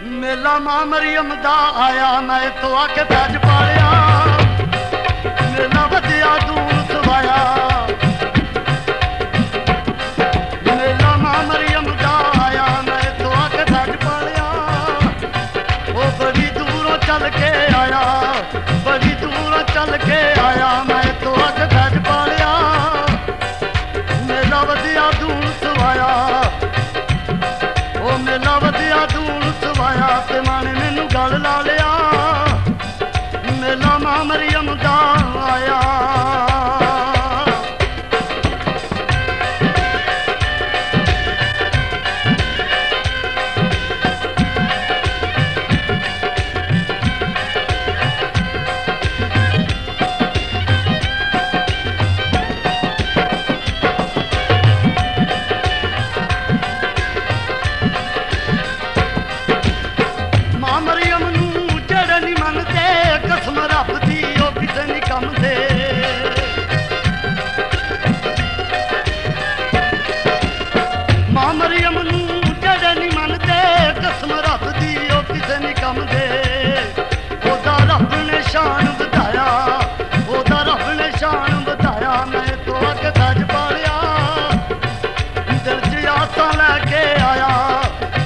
मेला मां मरियम दा आया मैं तो आके फैज पालिया मेला वधिया दूर सवाया मेला मां मरियम दा आया मैं तो आके फैज पालिया वो बड़ी दूरों चल के आया बड़ी दूरों चल के आया मैं तो आके फैज पालिया मेला वधिया दूर सवाया ओ मेला वधिया दूर सवाया ते माने मैनू गल ला लिया मेला मां मरियम दा आया शान बताया ओदा रब ने शान बताया मैं तो अग फैज पालिया दिल च आसां लैके आया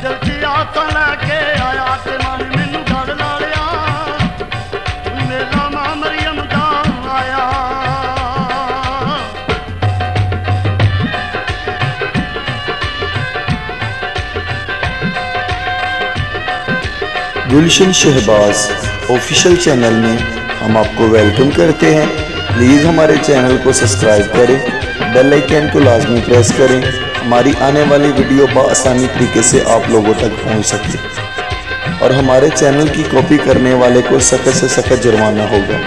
दिल च आसां लैके आया ते मन मैनू गल ला लिया मेला मां मरियम दा आया गुलशन शहबाज ऑफिशियल चैनल में हम आपको वेलकम करते हैं। प्लीज़ हमारे चैनल को सब्सक्राइब करें, बेल आइकन को लाजमी प्रेस करें, हमारी आने वाली वीडियो बआसानी तरीके से आप लोगों तक पहुंच सके और हमारे चैनल की कॉपी करने वाले को सख्त से सख्त जुर्माना होगा।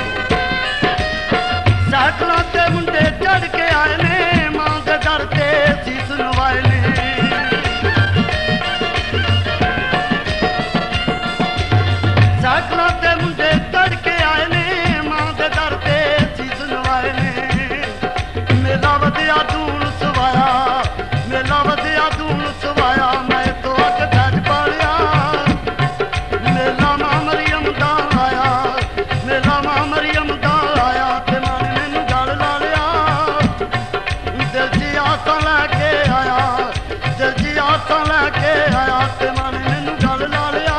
लैके आया ते मन मैनू गल ला लिया